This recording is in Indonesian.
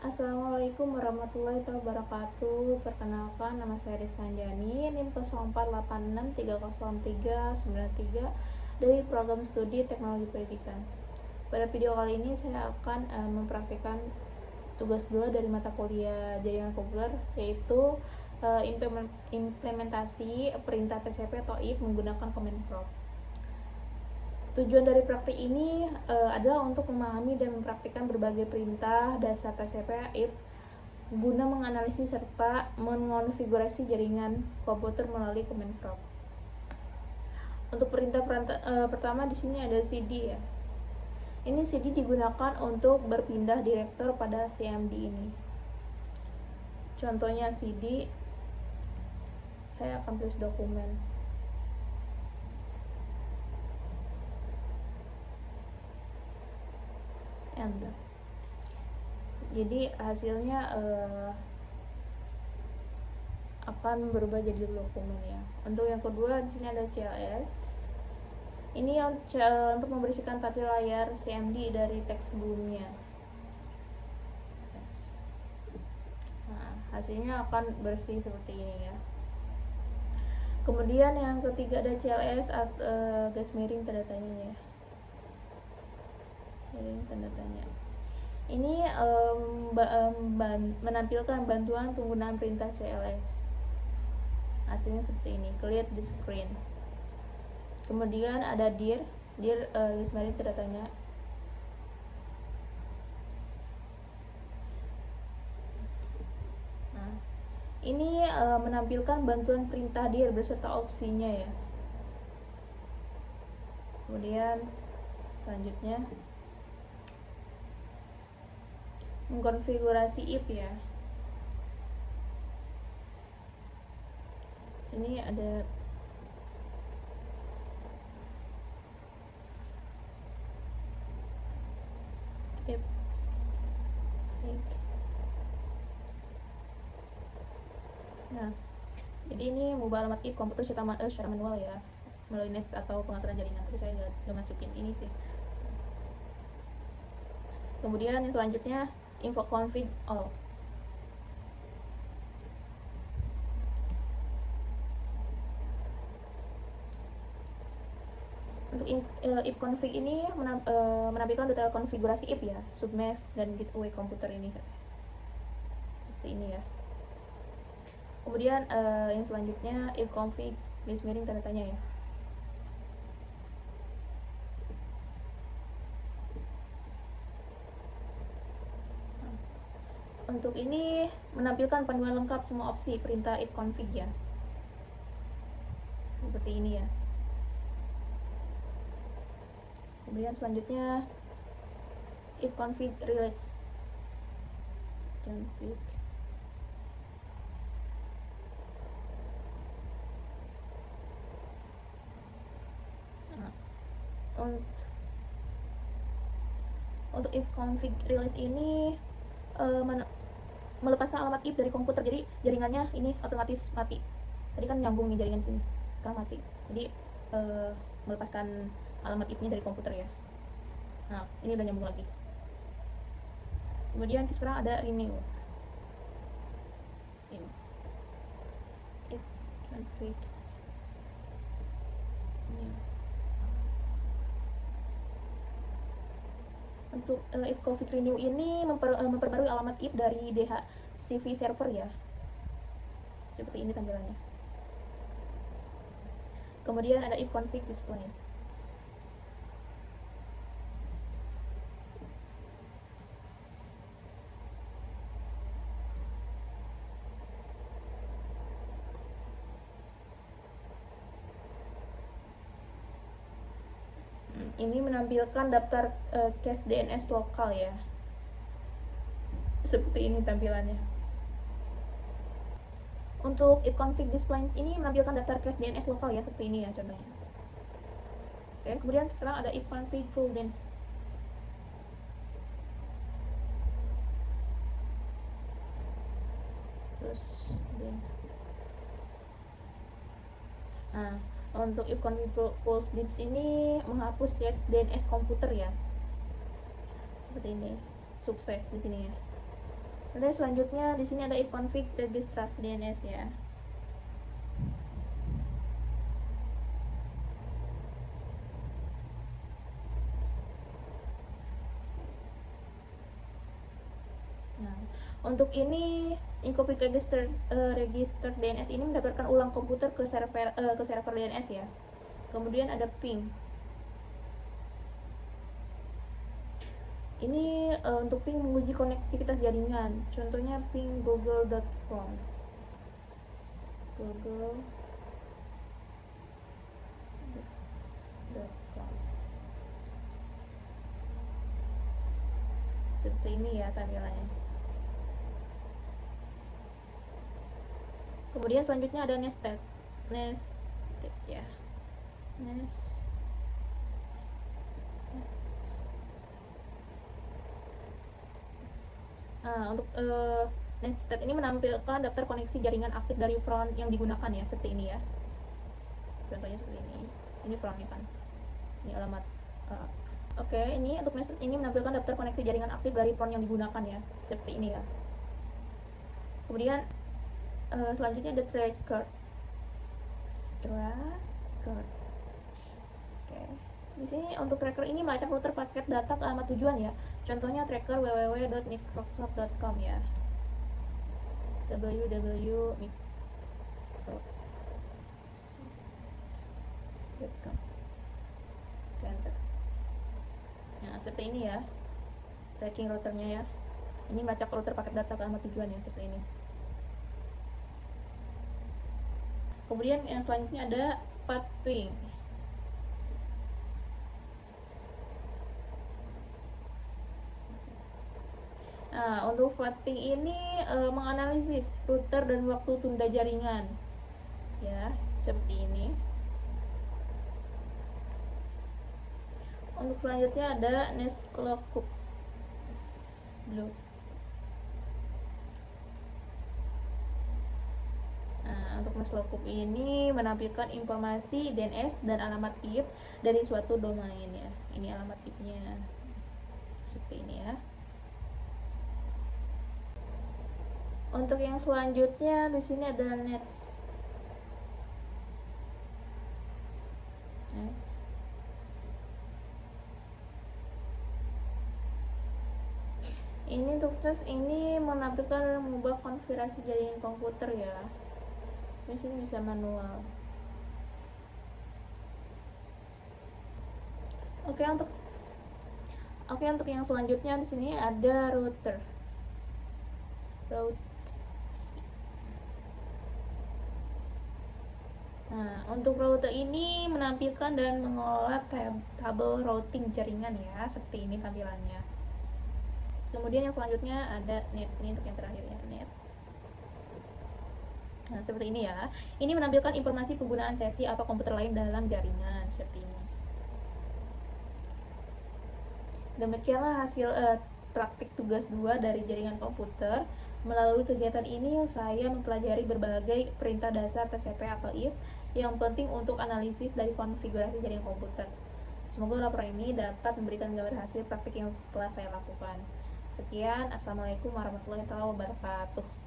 Assalamualaikum warahmatullahi wabarakatuh. Perkenalkan, nama saya Rizka Anjani, NIM 0486300393 dari program studi Teknologi Pendidikan. Pada video kali ini saya akan mempraktikkan tugas 2 dari mata kuliah jaringan komputer, yaitu implementasi perintah TCP atau IP menggunakan Command Prompt. Tujuan dari praktik ini adalah untuk memahami dan mempraktikkan berbagai perintah dasar TCP IP guna menganalisis serta mengonfigurasi jaringan komputer melalui Command Prompt. Untuk perintah pertama di sini ada CD ya. Ini CD digunakan untuk berpindah direktor pada CMD ini. Contohnya CD, saya akan tulis dokumen. Enter. Jadi hasilnya akan berubah jadi dokumen ya. Untuk yang kedua di sini ada CLS. Ini untuk membersihkan tampilan layar CMD dari teks sebelumnya. Nah, hasilnya akan bersih seperti ini ya. Kemudian yang ketiga ada CLS garis miring tanda tanya ya. Miring tanda tanya. Ini menampilkan bantuan penggunaan perintah CLS. Hasilnya seperti ini, clear the screen. Kemudian ada dir garis miring tanda tanya. Nah, ini menampilkan bantuan perintah dir beserta opsinya ya. Kemudian selanjutnya mengkonfigurasi IP ya. Sini ada IP. Nah, jadi ini mengubah alamat IP komputer secara manual ya, melalui nest atau pengaturan jaringan. Tapi saya nggak masukin ini sih. Kemudian yang selanjutnya info config all. Untuk IP config ini menampilkan detail konfigurasi IP ya, submesh dan gateway komputer ini seperti ini ya. Kemudian yang selanjutnya IP config garis miring tanda tanya ya. Untuk ini menampilkan panduan lengkap semua opsi perintah IP config ya, seperti ini ya. Kemudian selanjutnya if config release config. Nah, untuk if config release ini melepaskan alamat IP dari komputer, jadi jaringannya ini otomatis mati. Tadi kan nyambung nih jaringan sini, sekarang mati. Jadi melepaskan alamat IP-nya dari komputer ya. Nah, ini udah nyambung lagi. Kemudian sekarang ada renew. Ini if config ini. Untuk if config renew ini memperbarui alamat IP dari DHCP server ya. Seperti ini tampilannya. Kemudian ada if config display. Ini menampilkan daftar cache DNS lokal ya. Seperti ini tampilannya. Untuk if config display ini menampilkan daftar cache DNS lokal ya, seperti ini ya contohnya. Oke, kemudian sekarang ada if config full dance. Terus dance. Nah, untuk if config full dance ini menghapus cache DNS komputer ya, seperti ini. sukses di sini ya. Lalu selanjutnya di sini ada ifconfig registrasi DNS ya. Nah, untuk ini ifconfig register DNS ini mendapatkan ulang komputer ke server DNS ya. Kemudian ada ping. Ini untuk ping menguji konektivitas jaringan. Contohnya ping google.com. google.com. Seperti ini ya tampilannya. Kemudian selanjutnya ada nested ya. Nah, untuk nested ini menampilkan daftar koneksi jaringan aktif dari front yang digunakan ya, seperti ini ya. Contohnya seperti ini. Ini frontnya kan. Ini alamat. Oke, ini untuk nested ini menampilkan daftar koneksi jaringan aktif dari front yang digunakan ya, seperti ini ya. Kemudian selanjutnya ada tracker. Oke. Di sini untuk tracker ini melacak router paket data ke alamat tujuan ya. Contohnya tracker www.microsoft.com ya. www.microsoft.com. Enter. Nah, seperti ini ya. Tracking routernya ya. Ini melacak router paket data ke alamat tujuan ya, seperti ini. Kemudian yang selanjutnya ada pathping. Nah, untuk pathping ini menganalisis router dan waktu tunda jaringan. Ya, seperti ini. Untuk selanjutnya ada nestlookup. Nah, untuk nestlookup ini menampilkan informasi DNS dan alamat IP dari suatu domain ya. Ini alamat IP-nya. Seperti ini ya. Untuk yang selanjutnya di sini ada next. Ini untuk tes ini menampilkan mengubah konfigurasi jaringan komputer ya. Di sini bisa manual. Oke, untuk yang selanjutnya di sini ada router. Nah, untuk router ini menampilkan dan mengelola tabel routing jaringan ya, seperti ini tampilannya. Kemudian yang selanjutnya ada net, ini untuk yang terakhir ya, net. Nah, seperti ini ya. Ini menampilkan informasi penggunaan sesi atau komputer lain dalam jaringan, seperti ini. Demikianlah hasil praktik tugas 2 dari jaringan komputer. Melalui kegiatan ini saya mempelajari berbagai perintah dasar TCP atau IP yang penting untuk analisis dari konfigurasi jaringan komputer. Semoga laporan ini dapat memberikan gambaran hasil praktik yang setelah saya lakukan. Sekian, assalamualaikum warahmatullahi wabarakatuh.